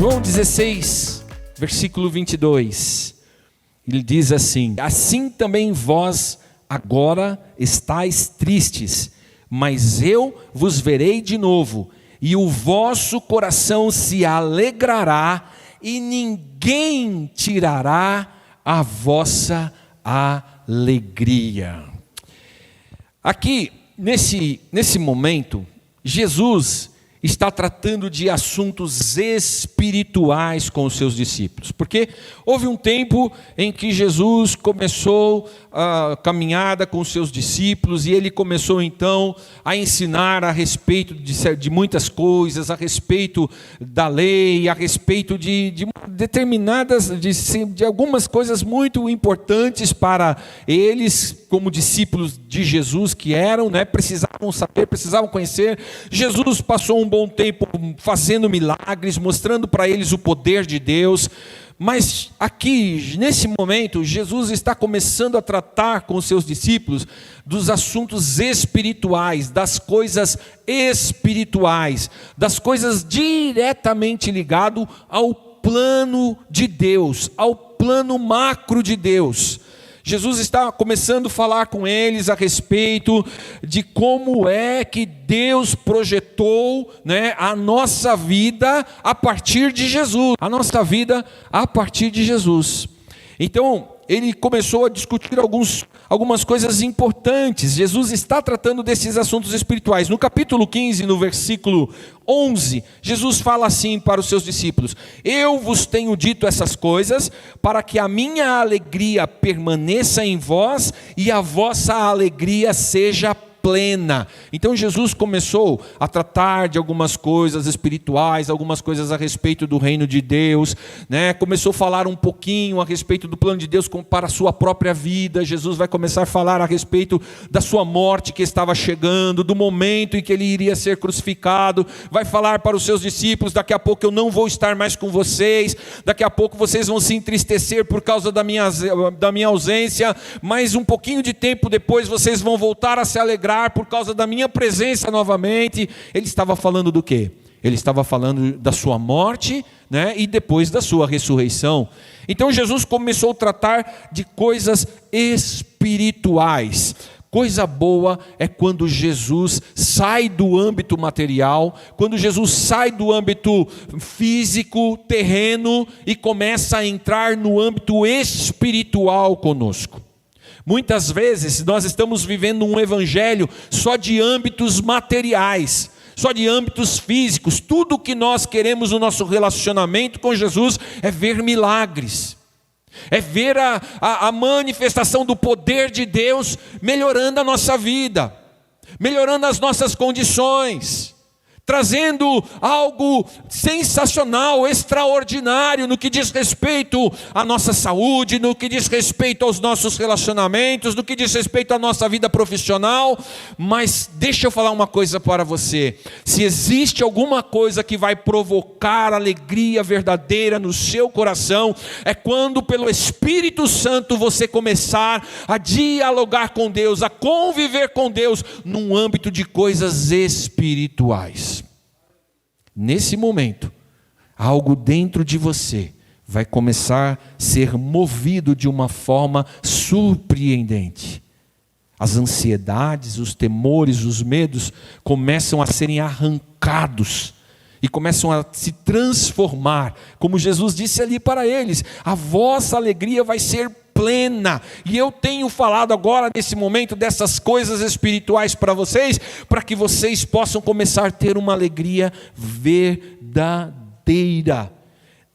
João 16, versículo 22, ele diz assim: assim também vós agora estáis tristes, mas eu vos verei de novo, e o vosso coração se alegrará, e ninguém tirará a vossa alegria. Aqui, nesse momento, Jesus está tratando de assuntos espirituais com os seus discípulos, porque houve um tempo em que Jesus começou a caminhada com os seus discípulos, e ele começou então a ensinar a respeito de muitas coisas, a respeito da lei, a respeito de determinadas, de algumas coisas muito importantes para eles, como discípulos de Jesus que eram, precisavam saber, precisavam conhecer. Jesus passou um bom tempo fazendo milagres, mostrando para eles o poder de Deus, mas aqui, nesse momento, Jesus está começando a tratar com os seus discípulos dos assuntos espirituais, das coisas espirituais, das coisas diretamente ligadas ao plano de Deus, ao plano macro de Deus. Jesus está começando a falar com eles a respeito de como é que Deus projetou, a nossa vida a partir de Jesus. A nossa vida a partir de Jesus. Então, ele começou a discutir algumas coisas importantes. Jesus está tratando desses assuntos espirituais. No capítulo 15, no versículo 11, Jesus fala assim para os seus discípulos: eu vos tenho dito essas coisas para que a minha alegria permaneça em vós e a vossa alegria seja plena. Então Jesus começou a tratar de algumas coisas espirituais, algumas coisas a respeito do reino de Deus, começou a falar um pouquinho a respeito do plano de Deus para a sua própria vida. Jesus vai começar a falar a respeito da sua morte que estava chegando, do momento em que ele iria ser crucificado. Vai falar para os seus discípulos: daqui a pouco eu não vou estar mais com vocês, daqui a pouco vocês vão se entristecer por causa da minha ausência, mas um pouquinho de tempo depois vocês vão voltar a se alegrar por causa da minha presença novamente. Ele estava falando do quê? Ele estava falando da sua morte, e depois da sua ressurreição. Então Jesus começou a tratar de coisas espirituais. Coisa boa é quando Jesus sai do âmbito material, quando Jesus sai do âmbito físico, terreno, e começa a entrar no âmbito espiritual conosco. Muitas vezes nós estamos vivendo um evangelho só de âmbitos materiais, só de âmbitos físicos. Tudo que nós queremos no nosso relacionamento com Jesus é ver milagres, é ver a manifestação do poder de Deus melhorando a nossa vida, melhorando as nossas condições, trazendo algo sensacional, extraordinário no que diz respeito à nossa saúde, no que diz respeito aos nossos relacionamentos, no que diz respeito à nossa vida profissional. Mas deixa eu falar uma coisa para você: se existe alguma coisa que vai provocar alegria verdadeira no seu coração, é quando pelo Espírito Santo você começar a dialogar com Deus, a conviver com Deus num âmbito de coisas espirituais. Nesse momento, algo dentro de você vai começar a ser movido de uma forma surpreendente. As ansiedades, os temores, os medos começam a serem arrancados e começam a se transformar. Como Jesus disse ali para eles: a vossa alegria vai ser plena. E eu tenho falado agora nesse momento dessas coisas espirituais para vocês, para que vocês possam começar a ter uma alegria verdadeira.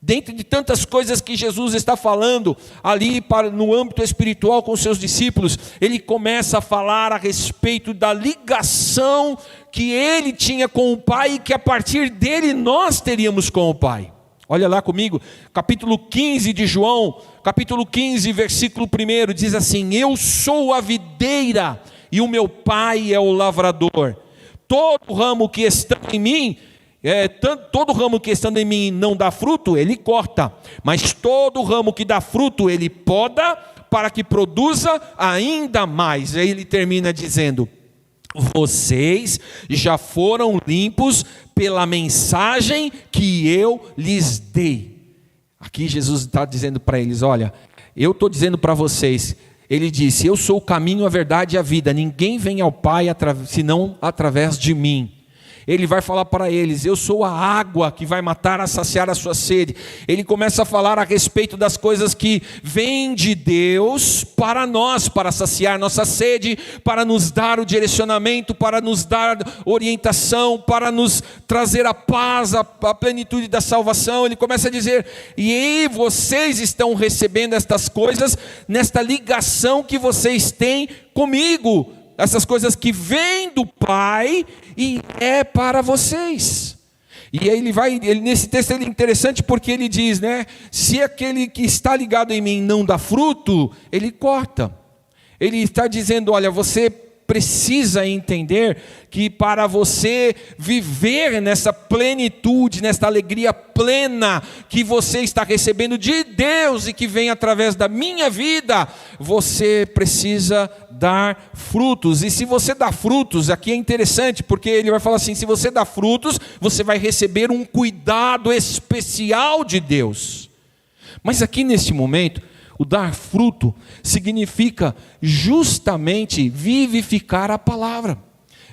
Dentro de tantas coisas que Jesus está falando ali no âmbito espiritual com os seus discípulos, ele começa a falar a respeito da ligação que ele tinha com o Pai e que a partir dele nós teríamos com o Pai. Olha lá comigo, capítulo 15 de João, capítulo 15, versículo 1, diz assim: eu sou a videira e o meu Pai é o lavrador. Todo ramo que está em mim, todo ramo que estando em mim não dá fruto, ele corta, mas todo ramo que dá fruto, ele poda para que produza ainda mais. Aí ele termina dizendo: vocês já foram limpos pela mensagem que eu lhes dei. Aqui Jesus está dizendo para eles, olha, eu estou dizendo para vocês, ele disse, eu sou o caminho, a verdade e a vida, ninguém vem ao Pai senão através de mim. Ele vai falar para eles, eu sou a água que vai matar, a saciar a sua sede. Ele começa a falar a respeito das coisas que vêm de Deus para nós, para saciar nossa sede, para nos dar o direcionamento, para nos dar orientação, para nos trazer a paz, a plenitude da salvação. Ele começa a dizer, e vocês estão recebendo estas coisas nesta ligação que vocês têm comigo. Essas coisas que vêm do Pai e é para vocês. E aí nesse texto é interessante porque ele diz, né? Se aquele que está ligado em mim não dá fruto, ele corta. Ele está dizendo, olha, você precisa entender que para você viver nessa plenitude, nessa alegria plena que você está recebendo de Deus e que vem através da minha vida, você precisa dar frutos. E se você dá frutos, aqui é interessante, porque ele vai falar assim, se você dá frutos, você vai receber um cuidado especial de Deus. Mas aqui neste momento, o dar fruto significa justamente vivificar a palavra,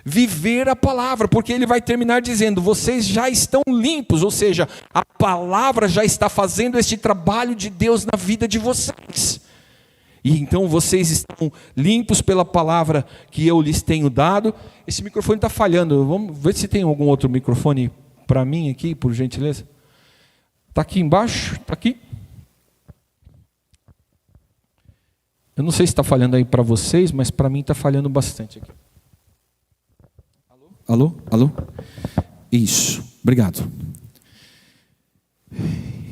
viver a palavra, porque ele vai terminar dizendo, vocês já estão limpos, ou seja, a palavra já está fazendo este trabalho de Deus na vida de vocês. E então vocês estão limpos pela palavra que eu lhes tenho dado. Esse microfone está falhando, vamos ver se tem algum outro microfone para mim aqui, por gentileza. Está aqui embaixo? Está aqui? Eu não sei se está falhando aí para vocês, mas para mim está falhando bastante aqui. Alô? Alô? Isso, obrigado.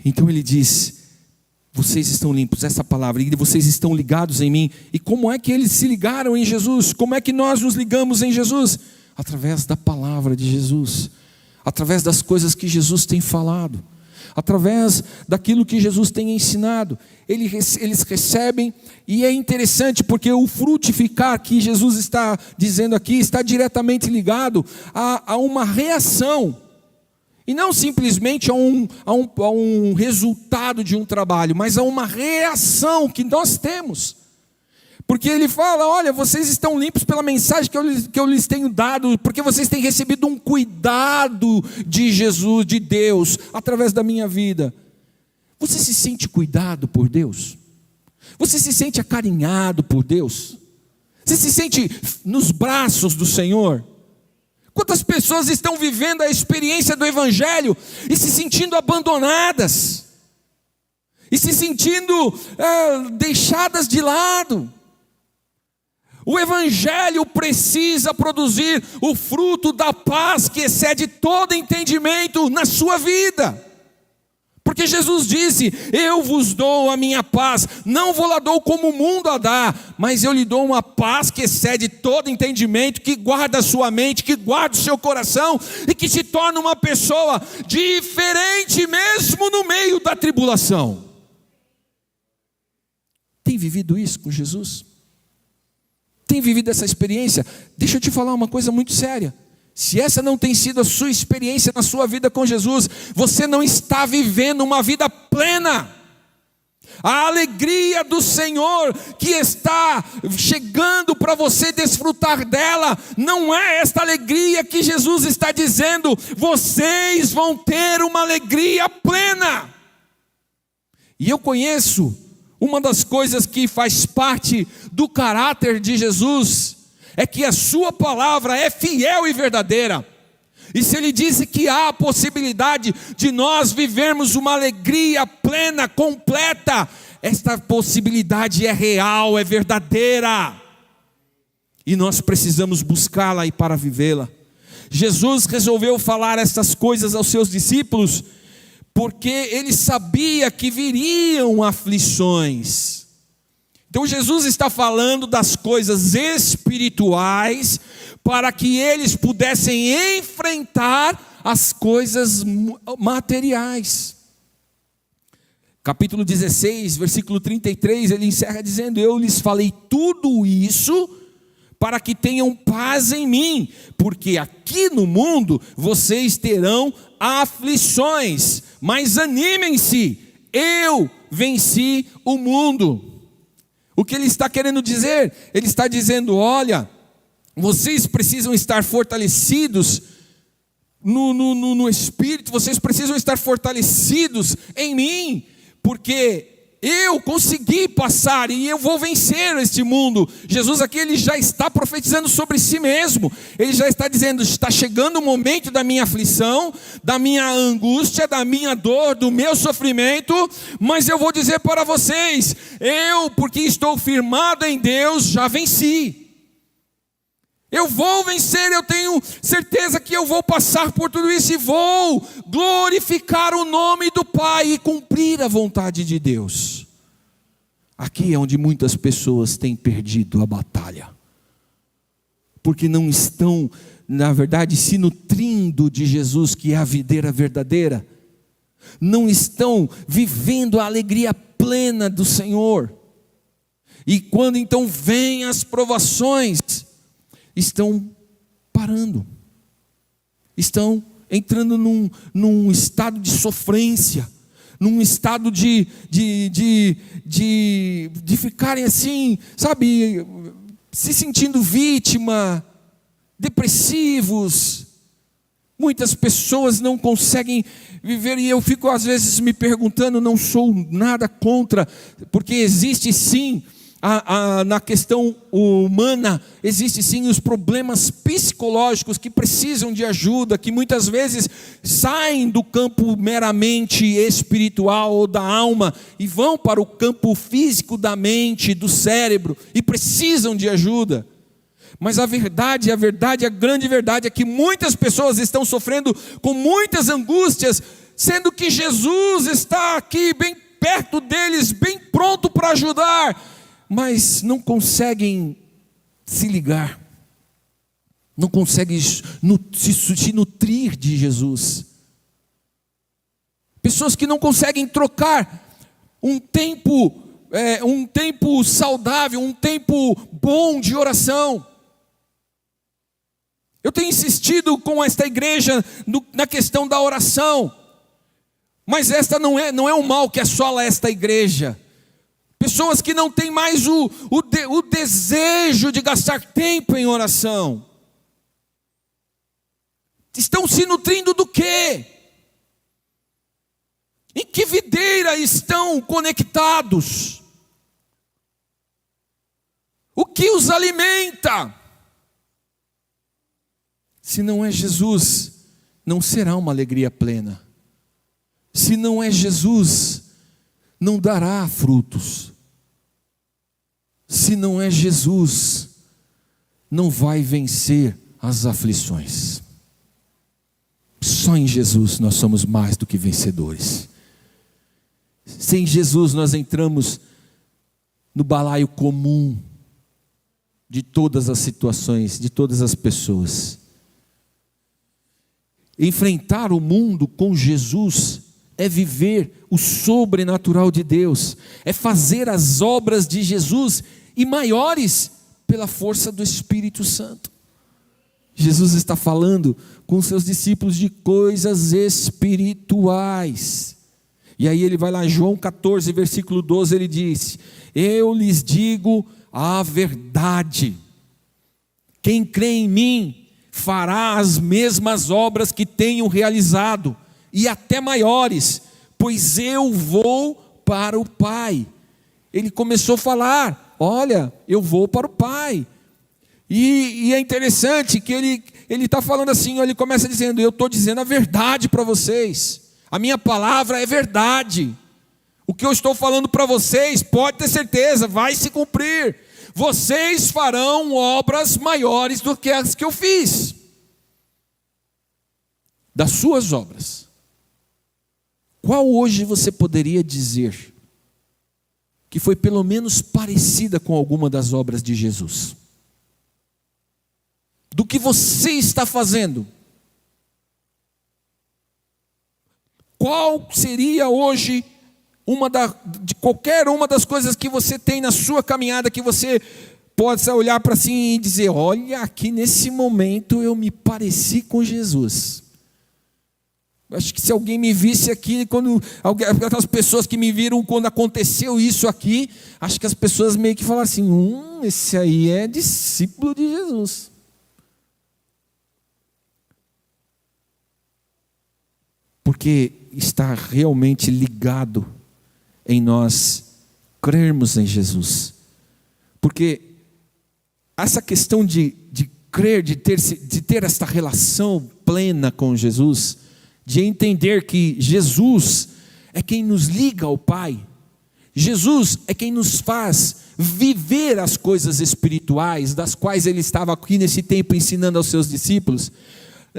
Então ele diz, vocês estão limpos, essa palavra, e vocês estão ligados em mim. E como é que eles se ligaram em Jesus? Como é que nós nos ligamos em Jesus? Através da palavra de Jesus, através das coisas que Jesus tem falado, através daquilo que Jesus tem ensinado. Eles recebem, e é interessante porque o frutificar que Jesus está dizendo aqui está diretamente ligado a uma reação, e não simplesmente a um resultado de um trabalho, mas a uma reação que nós temos. Porque ele fala, olha, vocês estão limpos pela mensagem que eu lhes tenho dado, porque vocês têm recebido um cuidado de Jesus, de Deus, através da minha vida. Você se sente cuidado por Deus? Você se sente acarinhado por Deus? Você se sente nos braços do Senhor? Quantas pessoas estão vivendo a experiência do Evangelho e se sentindo abandonadas? E se sentindo deixadas de lado? O Evangelho precisa produzir o fruto da paz que excede todo entendimento na sua vida. Porque Jesus disse, eu vos dou a minha paz, não vou lá dou como o mundo a dá, mas eu lhe dou uma paz que excede todo entendimento, que guarda a sua mente, que guarda o seu coração, e que te torna uma pessoa diferente mesmo no meio da tribulação. Tem vivido isso com Jesus? Tem vivido essa experiência? Deixa eu te falar uma coisa muito séria. Se essa não tem sido a sua experiência na sua vida com Jesus, você não está vivendo uma vida plena. A alegria do Senhor que está chegando para você desfrutar dela, não é esta alegria que Jesus está dizendo, vocês vão ter uma alegria plena. E eu conheço uma das coisas que faz parte do caráter de Jesus, é que a sua palavra é fiel e verdadeira. E se ele disse que há a possibilidade de nós vivermos uma alegria plena, completa, esta possibilidade é real, é verdadeira. E nós precisamos buscá-la e para vivê-la. Jesus resolveu falar estas coisas aos seus discípulos, porque ele sabia que viriam aflições. Então Jesus está falando das coisas espirituais para que eles pudessem enfrentar as coisas materiais. Capítulo 16, versículo 33, ele encerra dizendo, eu lhes falei tudo isso para que tenham paz em mim, porque aqui no mundo vocês terão aflições, mas animem-se, eu venci o mundo. O que ele está querendo dizer? Ele está dizendo: olha, vocês precisam estar fortalecidos no Espírito, vocês precisam estar fortalecidos em mim, porque eu consegui passar e eu vou vencer este mundo. Jesus aqui, ele já está profetizando sobre si mesmo. Ele já está dizendo: está chegando o momento da minha aflição, da minha angústia, da minha dor, do meu sofrimento, mas eu vou dizer para vocês, eu, porque estou firmado em Deus, já venci. Eu vou vencer, eu tenho certeza que eu vou passar por tudo isso e vou glorificar o nome do Pai e cumprir a vontade de Deus. Aqui é onde muitas pessoas têm perdido a batalha, porque não estão, na verdade, se nutrindo de Jesus, que é a videira verdadeira, não estão vivendo a alegria plena do Senhor, e quando então vêm as provações, estão parando, estão entrando num estado de sofrência, num estado de ficarem assim, sabe, se sentindo vítima, depressivos. Muitas pessoas não conseguem viver, e eu fico às vezes me perguntando, não sou nada contra, porque existe sim, na questão humana, existe sim os problemas psicológicos que precisam de ajuda, que muitas vezes saem do campo meramente espiritual ou da alma e vão para o campo físico da mente, do cérebro, e precisam de ajuda. Mas a grande verdade é que muitas pessoas estão sofrendo com muitas angústias, sendo que Jesus está aqui bem perto deles, bem pronto para ajudar, mas não conseguem se ligar, não conseguem se nutrir de Jesus. Pessoas que não conseguem trocar um tempo saudável, um tempo bom de oração. Eu tenho insistido com esta igreja na questão da oração, mas esta não é um mal que assola esta igreja. Pessoas que não têm mais o desejo de gastar tempo em oração. Estão se nutrindo do quê? Em que videira estão conectados? O que os alimenta? Se não é Jesus, não será uma alegria plena. Se não é Jesus, não dará frutos. Se não é Jesus, não vai vencer as aflições. Só em Jesus nós somos mais do que vencedores. Sem Jesus nós entramos no balaio comum de todas as situações, de todas as pessoas. Enfrentar o mundo com Jesus é viver o sobrenatural de Deus, é fazer as obras de Jesus e maiores pela força do Espírito Santo. Jesus está falando com seus discípulos de coisas espirituais. E aí ele vai lá em João 14, versículo 12, ele diz: eu lhes digo a verdade, quem crê em mim fará as mesmas obras que tenho realizado, e até maiores, pois eu vou para o Pai. Ele começou a falar: olha, eu vou para o Pai. E é interessante que ele está falando assim, ele começa dizendo: eu estou dizendo a verdade para vocês, a minha palavra é verdade, o que eu estou falando para vocês, pode ter certeza, vai se cumprir. Vocês farão obras maiores do que as que eu fiz. Das suas obras, qual hoje você poderia dizer que foi pelo menos parecida com alguma das obras de Jesus? Do que você está fazendo? Qual seria hoje de qualquer uma das coisas que você tem na sua caminhada, que você possa olhar para si e dizer: olha, aqui nesse momento eu me pareci com Jesus. Acho que se alguém me visse aqui, aquelas pessoas que me viram quando aconteceu isso aqui, acho que as pessoas meio que falam assim: esse aí é discípulo de Jesus. Porque está realmente ligado em nós crermos em Jesus. Porque essa questão de crer, de ter esta relação plena com Jesus, de entender que Jesus é quem nos liga ao Pai, Jesus é quem nos faz viver as coisas espirituais, das quais Ele estava aqui nesse tempo ensinando aos seus discípulos,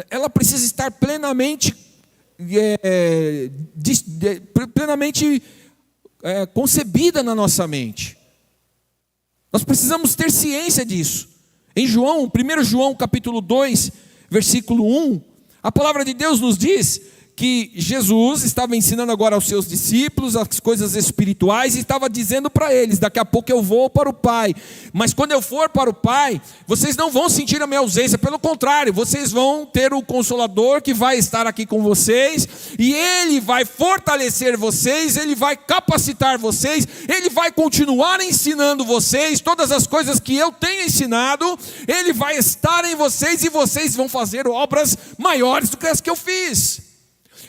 ela precisa estar plenamente concebida na nossa mente. Nós precisamos ter ciência disso. Em 1 João capítulo 2, versículo 1, a palavra de Deus nos diz que Jesus estava ensinando agora aos seus discípulos as coisas espirituais e estava dizendo para eles: daqui a pouco eu vou para o Pai, mas quando eu for para o Pai, vocês não vão sentir a minha ausência, pelo contrário, vocês vão ter o Consolador que vai estar aqui com vocês, e Ele vai fortalecer vocês, Ele vai capacitar vocês, Ele vai continuar ensinando vocês todas as coisas que eu tenho ensinado, Ele vai estar em vocês e vocês vão fazer obras maiores do que as que eu fiz.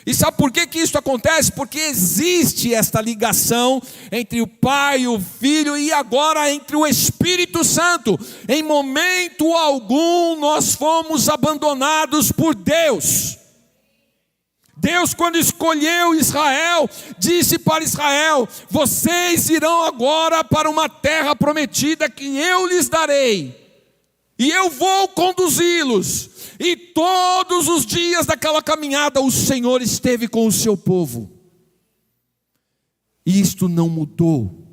E sabe por que isso acontece? Porque existe esta ligação entre o Pai, o Filho e agora entre o Espírito Santo. Em momento algum nós fomos abandonados por Deus. Deus, quando escolheu Israel, disse para Israel: vocês irão agora para uma terra prometida que eu lhes darei, e eu vou conduzi-los. E todos os dias daquela caminhada o Senhor esteve com o seu povo. E isto não mudou,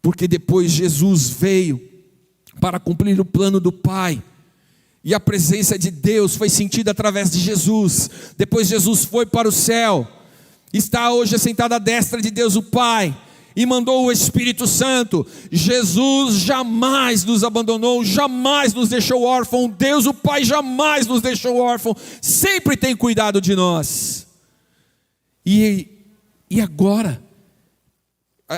porque depois Jesus veio para cumprir o plano do Pai, e a presença de Deus foi sentida através de Jesus. Depois Jesus foi para o céu, está hoje assentado à destra de Deus o Pai, e mandou o Espírito Santo. Jesus jamais nos abandonou, jamais nos deixou órfão. Deus o Pai jamais nos deixou órfão, sempre tem cuidado de nós. E agora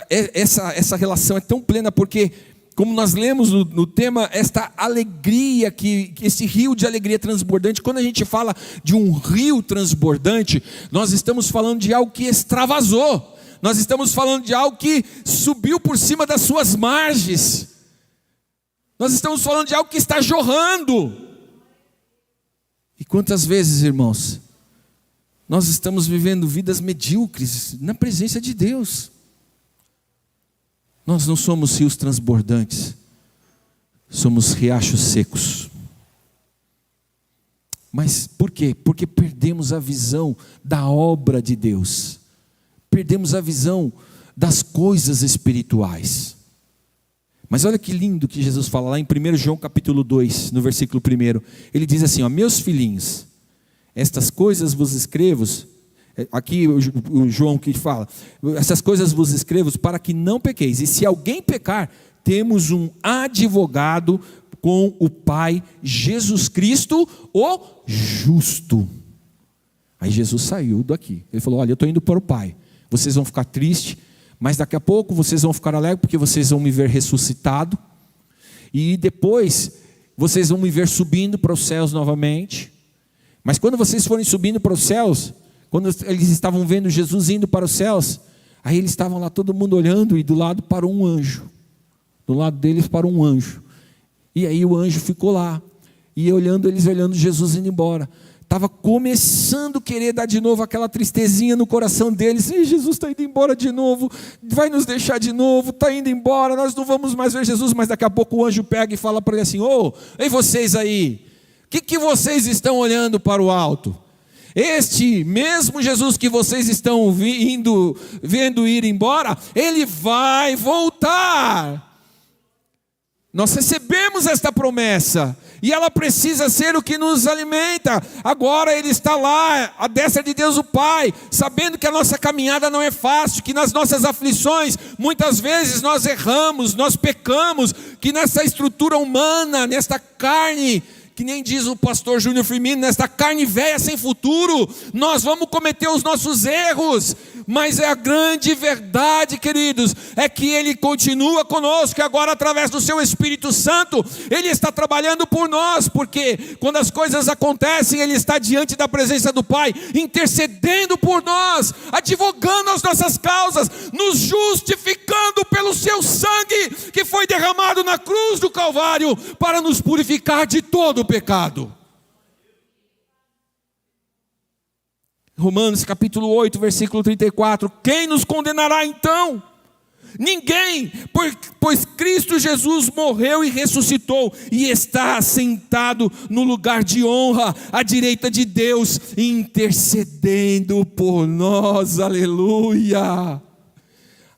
essa relação é tão plena, porque como nós lemos no tema, esta alegria, esse rio de alegria transbordante. Quando a gente fala de um rio transbordante, nós estamos falando de algo que extravasou. Nós estamos falando de algo que subiu por cima das suas margens. Nós estamos falando de algo que está jorrando. E quantas vezes, irmãos, nós estamos vivendo vidas medíocres na presença de Deus. Nós não somos rios transbordantes, somos riachos secos. Mas por quê? Porque perdemos a visão da obra de Deus. Perdemos a visão das coisas espirituais. Mas olha que lindo que Jesus fala lá em 1 João capítulo 2, no versículo 1. Ele diz assim: meus filhinhos, estas coisas vos escrevo, aqui o João que fala, essas coisas vos escrevo para que não pequeis. E se alguém pecar, temos um advogado com o Pai, Jesus Cristo, o justo. Aí Jesus saiu daqui, ele falou: olha, eu estou indo para o Pai. Vocês vão ficar tristes, mas daqui a pouco vocês vão ficar alegres, porque vocês vão me ver ressuscitado, e depois vocês vão me ver subindo para os céus novamente. Mas quando vocês forem subindo para os céus, quando eles estavam vendo Jesus indo para os céus, aí eles estavam lá todo mundo olhando, e do lado parou um anjo, do lado deles parou um anjo, e aí o anjo ficou lá, e eles olhando Jesus indo embora. Estava começando a querer dar de novo aquela tristezinha no coração deles. E Jesus está indo embora de novo, vai nos deixar de novo, está indo embora, nós não vamos mais ver Jesus. Mas daqui a pouco o anjo pega e fala para ele assim: ei vocês aí, o que vocês estão olhando para o alto? Este mesmo Jesus que vocês estão vendo ir embora, ele vai voltar. Nós recebemos esta promessa, e ela precisa ser o que nos alimenta. Agora Ele está lá, à destra de Deus o Pai, sabendo que a nossa caminhada não é fácil, que nas nossas aflições, muitas vezes nós erramos, nós pecamos, que nessa estrutura humana, nesta carne, que nem diz o pastor Júnior Firmino, nesta carne velha sem futuro, nós vamos cometer os nossos erros, mas é a grande verdade, queridos, é que Ele continua conosco, e agora através do seu Espírito Santo, Ele está trabalhando por nós, porque quando as coisas acontecem, Ele está diante da presença do Pai, intercedendo por nós, advogando as nossas causas, nos justificando pelo seu sangue, que foi derramado na cruz do Calvário, para nos purificar de todo o pecado. Romanos capítulo 8, versículo 34, quem nos condenará então? Ninguém, pois Cristo Jesus morreu e ressuscitou, e está assentado no lugar de honra, à direita de Deus, intercedendo por nós, aleluia.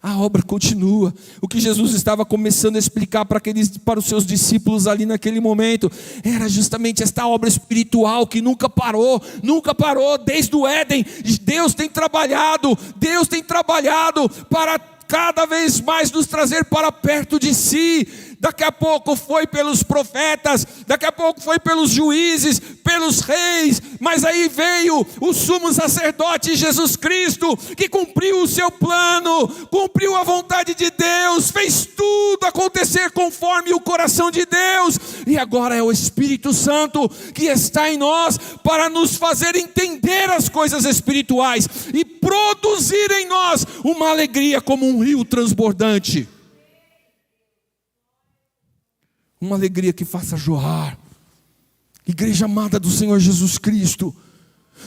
A obra continua. O que Jesus estava começando a explicar para os seus discípulos ali naquele momento, era justamente esta obra espiritual que nunca parou desde o Éden. Deus tem trabalhado para cada vez mais nos trazer para perto de si. Daqui a pouco foi pelos profetas, daqui a pouco foi pelos juízes, pelos reis, mas aí veio o sumo sacerdote Jesus Cristo, que cumpriu o seu plano, cumpriu a vontade de Deus, fez tudo acontecer conforme o coração de Deus, e agora é o Espírito Santo que está em nós, para nos fazer entender as coisas espirituais, e produzir em nós uma alegria como um rio transbordante. Uma alegria que faça jorrar. Igreja amada do Senhor Jesus Cristo,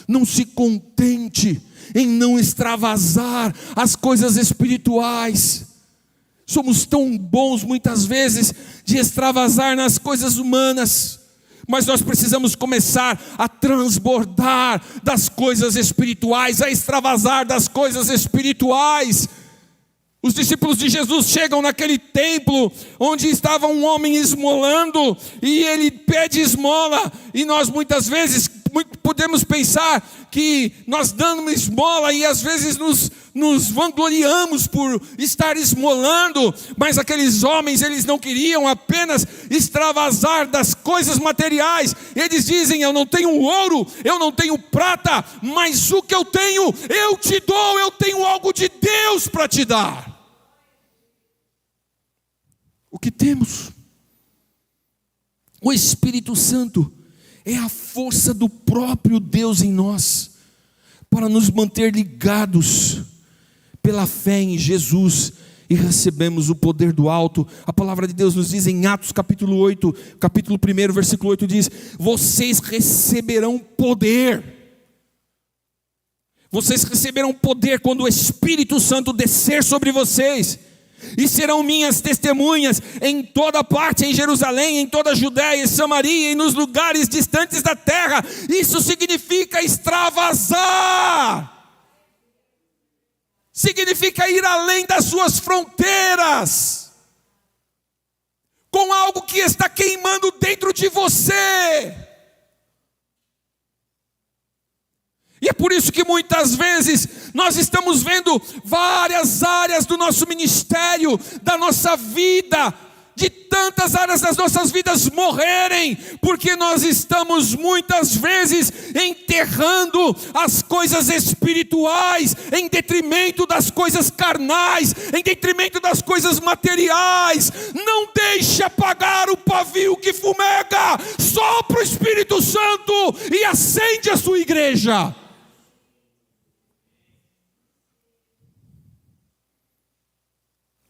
não se contente em não extravasar as coisas espirituais. Somos tão bons muitas vezes de extravasar nas coisas humanas, mas nós precisamos começar a transbordar das coisas espirituais, a extravasar das coisas espirituais. Os discípulos de Jesus chegam naquele templo onde estava um homem esmolando, e ele pede esmola, e nós muitas vezes podemos pensar que nós damos esmola e às vezes nos vangloriamos por estar esmolando, mas aqueles homens, eles não queriam apenas extravasar das coisas materiais. Eles dizem: eu não tenho ouro, eu não tenho prata, mas o que eu tenho eu te dou, eu tenho algo de Deus para te dar. O que temos? O Espírito Santo é a força do próprio Deus em nós, para nos manter ligados pela fé em Jesus, e recebemos o poder do alto. A palavra de Deus nos diz em Atos capítulo 8, capítulo 1, versículo 8 diz: vocês receberão poder. Vocês receberão poder quando o Espírito Santo descer sobre vocês, e serão minhas testemunhas em toda parte, em Jerusalém, em toda a Judéia e Samaria, e nos lugares distantes da terra. Isso significa extravasar, significa ir além das suas fronteiras, com algo que está queimando dentro de você. E é por isso que muitas vezes nós estamos vendo várias áreas do nosso ministério, da nossa vida, de tantas áreas das nossas vidas morrerem, porque nós estamos muitas vezes enterrando as coisas espirituais em detrimento das coisas carnais, em detrimento das coisas materiais. Não deixe apagar o pavio que fumega, sopra o Espírito Santo e acende a sua igreja.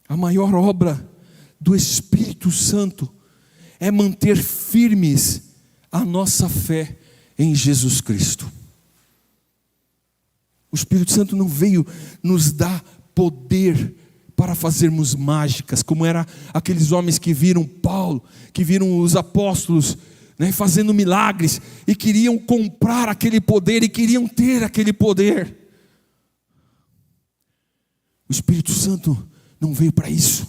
A maior obra do Espírito Santo é manter firmes a nossa fé em Jesus Cristo. O Espírito Santo não veio nos dar poder para fazermos mágicas, como eram aqueles homens que viram Paulo, que viram os apóstolos, fazendo milagres, e queriam comprar aquele poder, e queriam ter aquele poder. O Espírito Santo não veio para isso.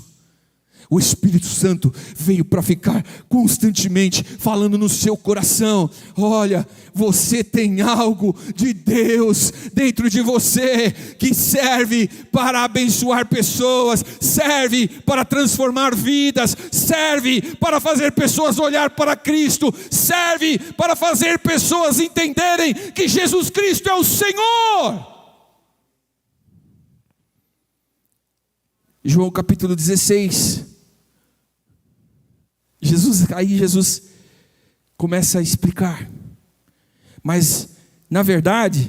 O Espírito Santo veio para ficar constantemente falando no seu coração: olha, você tem algo de Deus dentro de você, que serve para abençoar pessoas, serve para transformar vidas, serve para fazer pessoas olhar para Cristo, serve para fazer pessoas entenderem que Jesus Cristo é o Senhor. João capítulo 16, Jesus começa a explicar, mas na verdade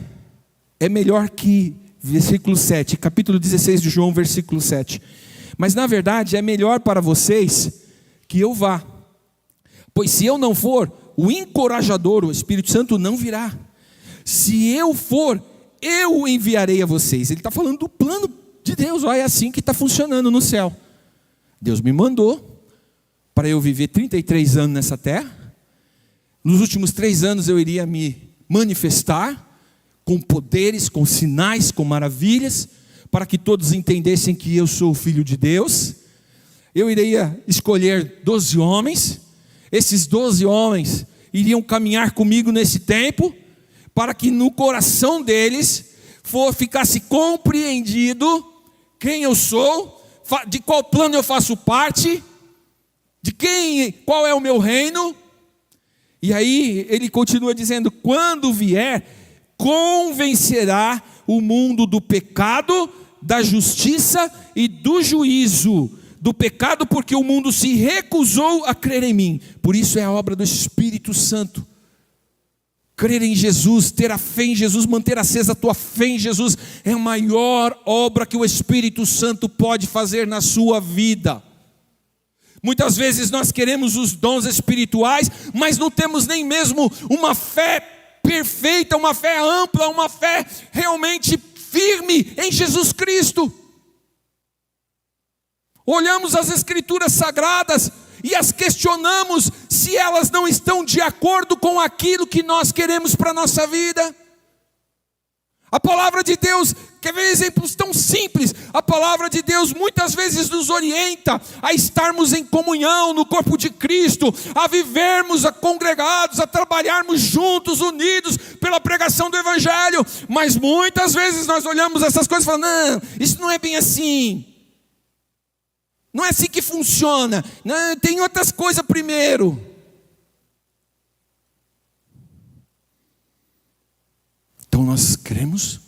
é melhor que, versículo 7, capítulo 16 de João, versículo 7, mas na verdade é melhor para vocês que eu vá, pois se eu não for, o encorajador, o Espírito Santo, não virá. Se eu for, eu o enviarei a vocês. Ele está falando do plano de Deus. Olha, é assim que está funcionando no céu. Deus me mandou para eu viver 33 anos nessa terra. Nos últimos 3 anos eu iria me manifestar com poderes, com sinais, com maravilhas, para que todos entendessem que eu sou o Filho de Deus. Eu iria escolher 12 homens. Esses 12 homens iriam caminhar comigo nesse tempo, para que no coração deles ficasse compreendido quem eu sou, de qual plano eu faço parte, qual é o meu reino. E aí ele continua dizendo: quando vier, convencerá o mundo do pecado, da justiça e do juízo. Do pecado, porque o mundo se recusou a crer em mim. Por isso é a obra do Espírito Santo. Crer em Jesus, ter a fé em Jesus, manter acesa a tua fé em Jesus, é a maior obra que o Espírito Santo pode fazer na sua vida. Muitas vezes nós queremos os dons espirituais, mas não temos nem mesmo uma fé perfeita, uma fé ampla, uma fé realmente firme em Jesus Cristo. Olhamos as Escrituras Sagradas e as questionamos se elas não estão de acordo com aquilo que nós queremos para a nossa vida. A palavra de Deus, quer ver exemplos tão simples? A palavra de Deus muitas vezes nos orienta a estarmos em comunhão no corpo de Cristo, a vivermos congregados, a trabalharmos juntos, unidos pela pregação do Evangelho. Mas muitas vezes nós olhamos essas coisas e falamos: não, isso não é bem assim. Não é assim que funciona. Não, tem outras coisas primeiro. Então nós cremos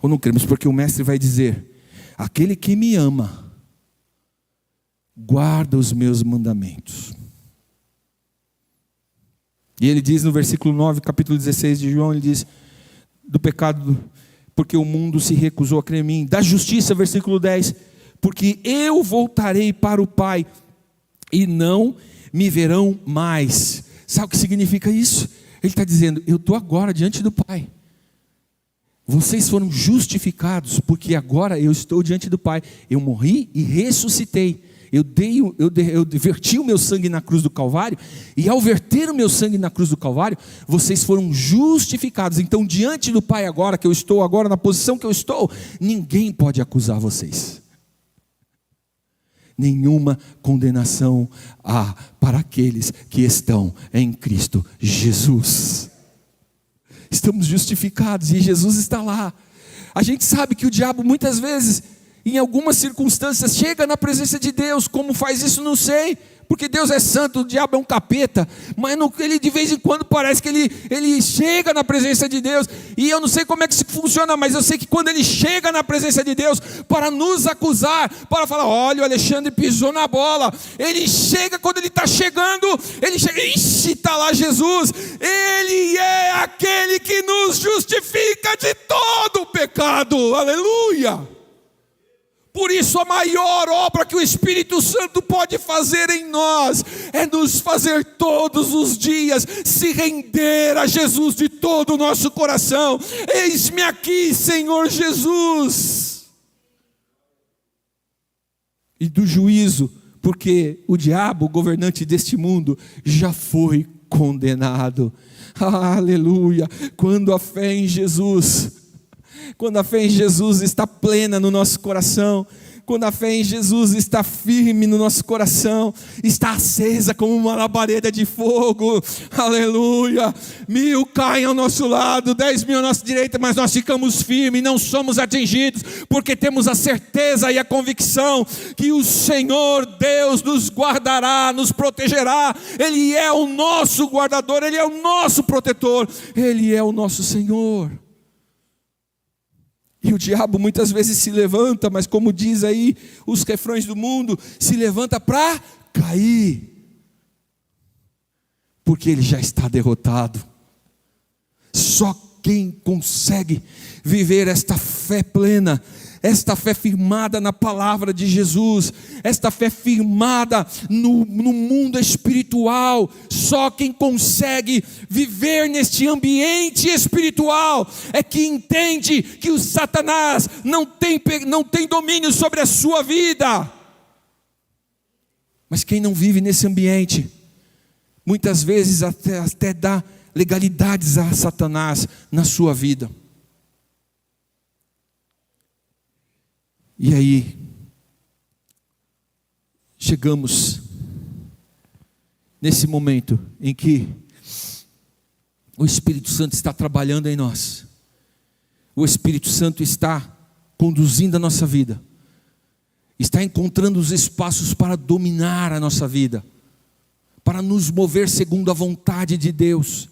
ou não cremos? Porque o mestre vai dizer: aquele que me ama, guarda os meus mandamentos. E ele diz no versículo 9, capítulo 16 de João, ele diz: do pecado, porque o mundo se recusou a crer em mim. Da justiça, versículo 10, porque eu voltarei para o Pai e não me verão mais. Sabe o que significa isso? Ele está dizendo: eu estou agora diante do Pai. Vocês foram justificados, porque agora eu estou diante do Pai. Eu morri e ressuscitei. Eu verti o meu sangue na cruz do Calvário, e ao verter o meu sangue na cruz do Calvário, vocês foram justificados. Então, diante do Pai agora, que eu estou agora na posição que eu estou, ninguém pode acusar vocês. Nenhuma condenação há para aqueles que estão em Cristo Jesus. Estamos justificados e Jesus está lá. A gente sabe que o diabo muitas vezes, em algumas circunstâncias, chega na presença de Deus. Como faz isso, não sei, porque Deus é santo, o diabo é um capeta, mas ele de vez em quando parece que ele chega na presença de Deus, e eu não sei como é que isso funciona, mas eu sei que quando ele chega na presença de Deus, para nos acusar, para falar: olha, o Alexandre pisou na bola, ele chega, quando ele está chegando, ele chega, ixi, está lá Jesus, ele é aquele que nos justifica de todo o pecado, aleluia. Por isso a maior obra que o Espírito Santo pode fazer em nós é nos fazer todos os dias se render a Jesus de todo o nosso coração. Eis-me aqui, Senhor Jesus. E do juízo, porque o diabo, o governante deste mundo, já foi condenado. Aleluia. Quando a fé em Jesus está plena no nosso coração, quando a fé em Jesus está firme no nosso coração, está acesa como uma labareda de fogo, aleluia, 1000 caem ao nosso lado, 10.000 à nossa direita, mas nós ficamos firmes, não somos atingidos, porque temos a certeza e a convicção que o Senhor Deus nos guardará, nos protegerá. Ele é o nosso guardador, Ele é o nosso protetor, Ele é o nosso Senhor. E o diabo muitas vezes se levanta, mas como diz aí os refrões do mundo, se levanta para cair, porque ele já está derrotado. Só quem consegue viver esta fé plena, esta fé firmada na palavra de Jesus, esta fé firmada no mundo espiritual, só quem consegue viver neste ambiente espiritual é que entende que o Satanás não tem domínio sobre a sua vida. Mas quem não vive nesse ambiente, muitas vezes até dá legalidades a Satanás na sua vida. E aí, chegamos nesse momento em que o Espírito Santo está trabalhando em nós. O Espírito Santo está conduzindo a nossa vida. Está encontrando os espaços para dominar a nossa vida. Para nos mover segundo a vontade de Deus.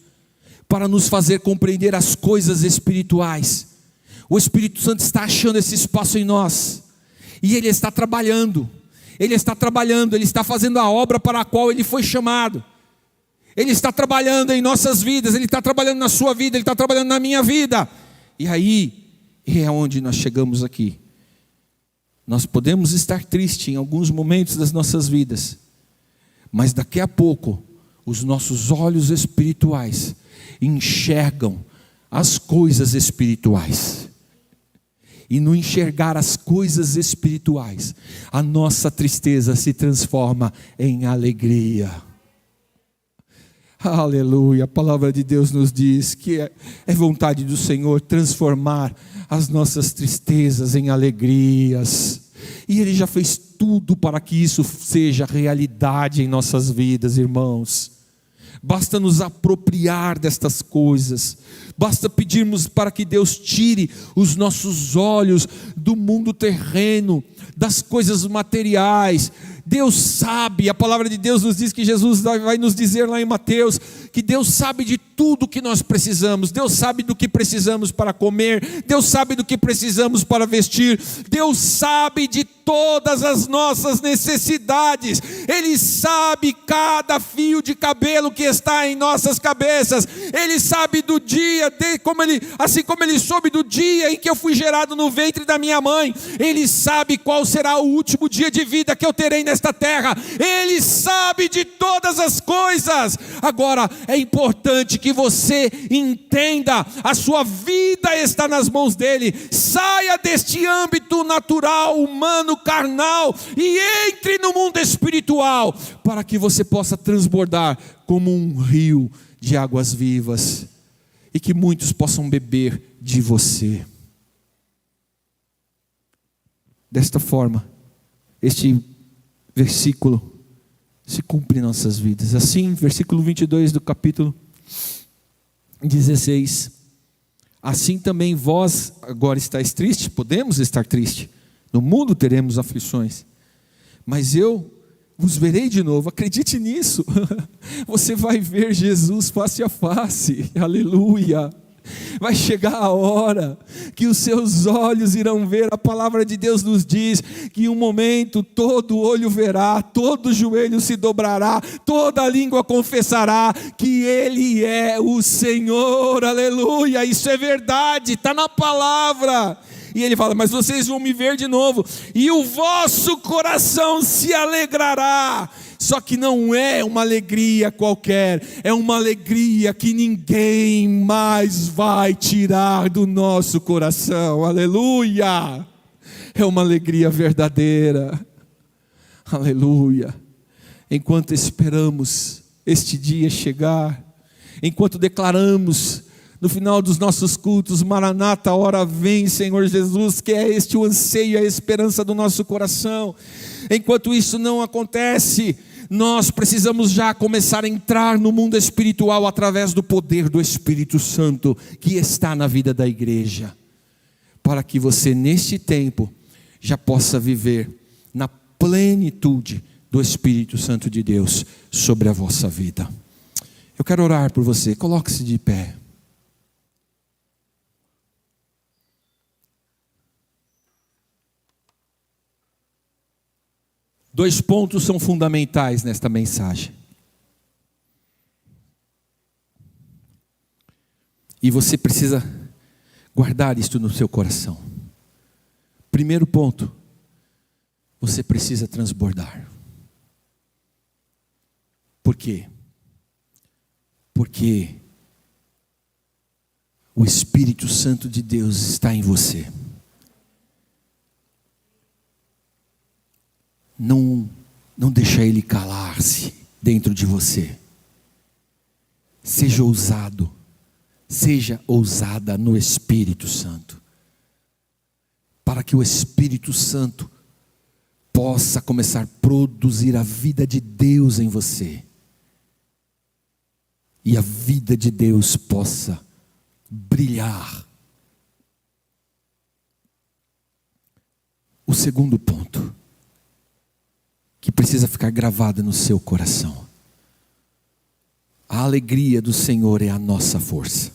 Para nos fazer compreender as coisas espirituais. O Espírito Santo está achando esse espaço em nós. E Ele está trabalhando. Ele está fazendo a obra para a qual Ele foi chamado. Ele está trabalhando em nossas vidas. Ele está trabalhando na sua vida. Ele está trabalhando na minha vida. E aí é onde nós chegamos aqui. Nós podemos estar tristes em alguns momentos das nossas vidas. Mas daqui a pouco, os nossos olhos espirituais enxergam as coisas espirituais. E no enxergar as coisas espirituais, a nossa tristeza se transforma em alegria. Aleluia, a palavra de Deus nos diz que é vontade do Senhor transformar as nossas tristezas em alegrias. E Ele já fez tudo para que isso seja realidade em nossas vidas, irmãos. Basta nos apropriar destas coisas. Basta pedirmos para que Deus tire os nossos olhos do mundo terreno, das coisas materiais. Deus sabe, a palavra de Deus nos diz que Jesus vai nos dizer lá em Mateus, que Deus sabe de tudo que nós precisamos. Deus sabe do que precisamos para comer, Deus sabe do que precisamos para vestir, Deus sabe de todas as nossas necessidades. Ele sabe cada fio de cabelo que está em nossas cabeças. Ele sabe do dia, assim como Ele soube do dia em que eu fui gerado no ventre da minha mãe. Ele sabe qual será o último dia de vida que eu terei nesta terra. Ele sabe de todas as coisas. Agora é importante que você entenda, a sua vida está nas mãos dele. Saia deste âmbito natural, humano, carnal, e entre no mundo espiritual, para que você possa transbordar como um rio de águas vivas, e que muitos possam beber de você. Desta forma, este versículo se cumpre em nossas vidas. Assim, versículo 22 do capítulo 16. Assim também vós agora estáis tristes, podemos estar tristes. No mundo teremos aflições, mas eu vos verei de novo. Acredite nisso. Você vai ver Jesus face a face. Aleluia. Vai chegar a hora que os seus olhos irão ver. A palavra de Deus nos diz que em um momento todo olho verá, todo joelho se dobrará, toda língua confessará que Ele é o Senhor. Aleluia. Isso é verdade, está na palavra. E Ele fala, mas vocês vão me ver de novo, e o vosso coração se alegrará. Só que não é uma alegria qualquer, é uma alegria que ninguém mais vai tirar do nosso coração. Aleluia! É uma alegria verdadeira. Aleluia! Enquanto esperamos este dia chegar, enquanto declaramos no final dos nossos cultos: Maranata, a hora vem, Senhor Jesus, que é este o anseio, a esperança do nosso coração. Enquanto isso não acontece, nós precisamos já começar a entrar no mundo espiritual através do poder do Espírito Santo que está na vida da igreja, para que você neste tempo já possa viver na plenitude do Espírito Santo de Deus sobre a vossa vida. Eu quero orar por você. Coloque-se de pé. Dois pontos são fundamentais nesta mensagem. E você precisa guardar isto no seu coração. Primeiro ponto: você precisa transbordar. Por quê? Porque o Espírito Santo de Deus está em você. Não deixa ele calar-se dentro de você. Seja ousado, seja ousada no Espírito Santo, para que o Espírito Santo possa começar a produzir a vida de Deus em você, e a vida de Deus possa brilhar. O segundo ponto que precisa ficar gravado no seu coração: a alegria do Senhor é a nossa força.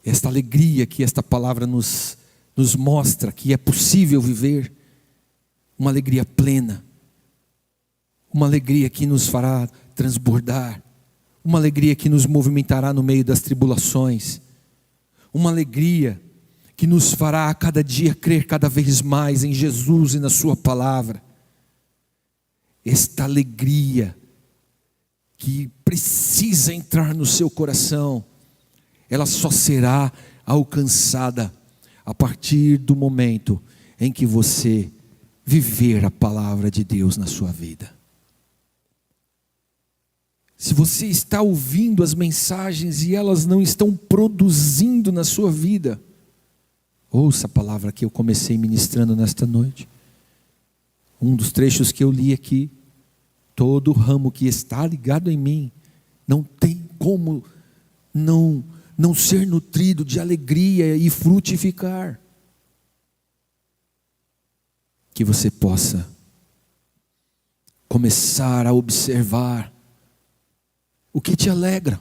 Esta alegria que esta palavra nos mostra que é possível viver, uma alegria plena, uma alegria que nos fará transbordar, uma alegria que nos movimentará no meio das tribulações, uma alegria que nos fará a cada dia crer cada vez mais em Jesus e na sua palavra. Esta alegria que precisa entrar no seu coração, ela só será alcançada a partir do momento em que você viver a palavra de Deus na sua vida. Se você está ouvindo as mensagens e elas não estão produzindo na sua vida, ouça a palavra que eu comecei ministrando nesta noite. Um dos trechos que eu li aqui: todo ramo que está ligado em mim não tem como não ser nutrido de alegria e frutificar. Que você possa começar a observar o que te alegra,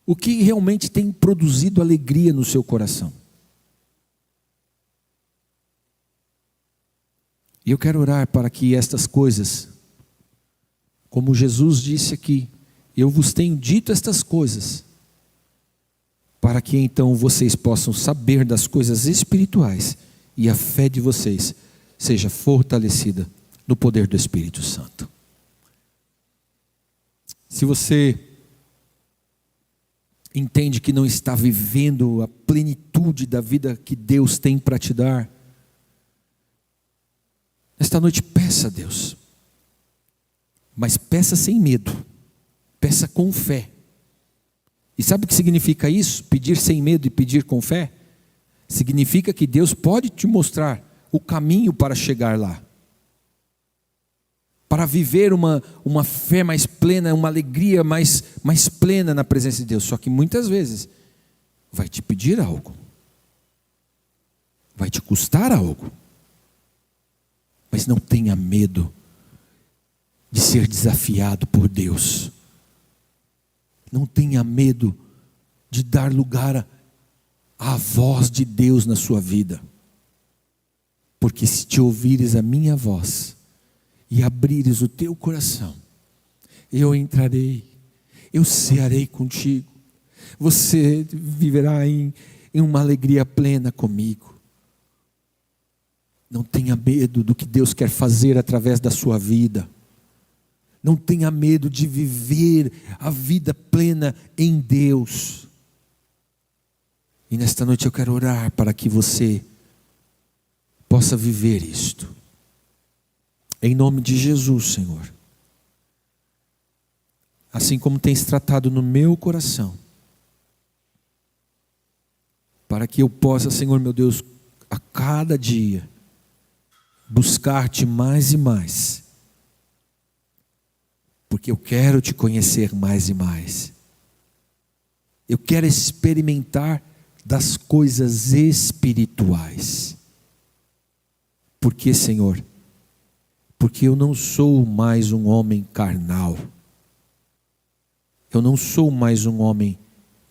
o que realmente tem produzido alegria no seu coração. E eu quero orar para que estas coisas, como Jesus disse aqui: eu vos tenho dito estas coisas, para que então vocês possam saber das coisas espirituais e a fé de vocês seja fortalecida no poder do Espírito Santo. Se você entende que não está vivendo a plenitude da vida que Deus tem para te dar, esta noite peça a Deus, mas peça sem medo, peça com fé. E sabe o que significa isso? Pedir sem medo e pedir com fé? Significa que Deus pode te mostrar o caminho para chegar lá, para viver uma fé mais plena, uma alegria mais plena na presença de Deus. Só que muitas vezes vai te pedir algo, vai te custar algo. Mas não tenha medo de ser desafiado por Deus. Não tenha medo de dar lugar à voz de Deus na sua vida. Porque se te ouvires a minha voz e abrires o teu coração, eu entrarei, eu cearei contigo. Você viverá em uma alegria plena comigo. Não tenha medo do que Deus quer fazer através da sua vida. Não tenha medo de viver a vida plena em Deus. E nesta noite eu quero orar para que você possa viver isto. Em nome de Jesus, Senhor. assim como tens tratado no meu coração, para que eu possa, Senhor meu Deus, a cada dia, buscar-te mais e mais, porque eu quero te conhecer mais e mais. Eu quero experimentar das coisas espirituais. Por que, Senhor? Porque eu não sou mais um homem carnal. Eu não sou mais um homem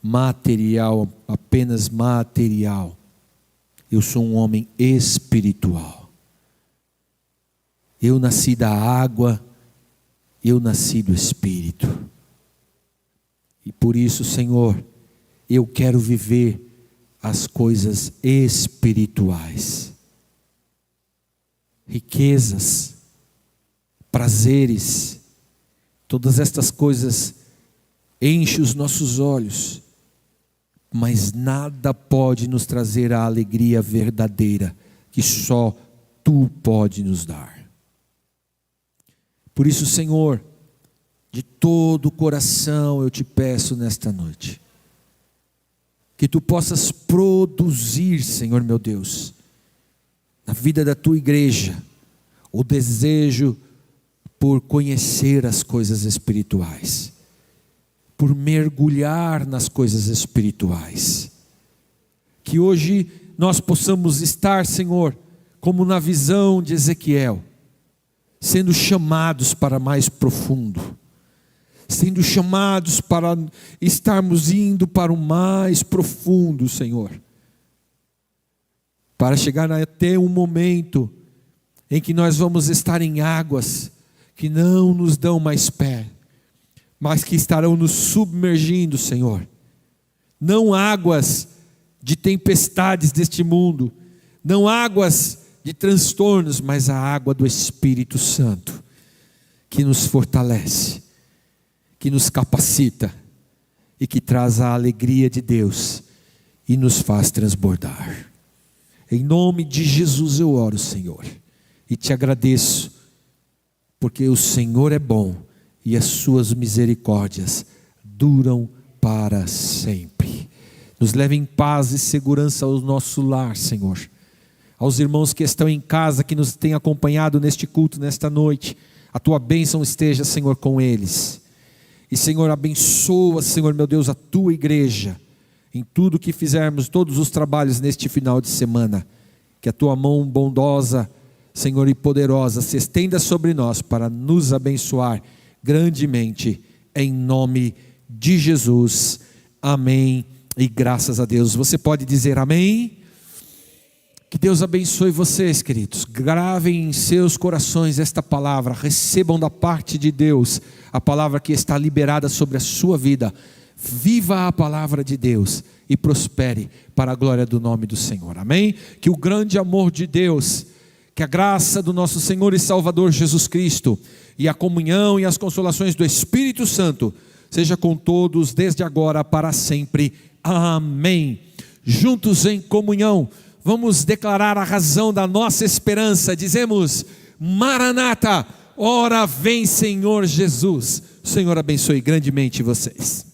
material, apenas material. Eu sou um homem espiritual. Eu nasci da água, eu nasci do Espírito. E por isso, Senhor, eu quero viver as coisas espirituais. Riquezas, prazeres, todas estas coisas enchem os nossos olhos, mas nada pode nos trazer a alegria verdadeira que só Tu pode nos dar. Por isso, Senhor, de todo o coração eu te peço nesta noite, que Tu possas produzir, Senhor meu Deus, na vida da Tua igreja, o desejo por conhecer as coisas espirituais, por mergulhar nas coisas espirituais. Que hoje nós possamos estar, Senhor, como na visão de Ezequiel, sendo chamados para mais profundo, sendo chamados para estarmos indo para o mais profundo, Senhor, para chegar até um momento em que nós vamos estar em águas que não nos dão mais pé, mas que estarão nos submergindo, Senhor. Não águas de tempestades deste mundo, não águas de transtornos, mas a água do Espírito Santo, que nos fortalece, que nos capacita e que traz a alegria de Deus e nos faz transbordar. Em nome de Jesus eu oro, Senhor, e te agradeço, porque o Senhor é bom e as suas misericórdias duram para sempre. Nos leve em paz e segurança ao nosso lar, Senhor. Aos irmãos que estão em casa, que nos têm acompanhado neste culto, nesta noite, a Tua bênção esteja, Senhor, com eles. E, Senhor, abençoa, Senhor, meu Deus, a Tua igreja, em tudo que fizermos, todos os trabalhos neste final de semana. Que a Tua mão bondosa, Senhor, e poderosa se estenda sobre nós para nos abençoar grandemente, em nome de Jesus. Amém e graças a Deus. Você pode dizer amém? Que Deus abençoe vocês, queridos. Gravem em seus corações esta palavra, recebam da parte de Deus a palavra que está liberada sobre a sua vida. Viva a palavra de Deus e prospere para a glória do nome do Senhor. Amém? Que o grande amor de Deus, que a graça do nosso Senhor e Salvador Jesus Cristo e a comunhão e as consolações do Espírito Santo seja com todos desde agora para sempre. Amém. Juntos em comunhão, vamos declarar a razão da nossa esperança. Dizemos: Maranata, ora vem Senhor Jesus. O Senhor abençoe grandemente vocês.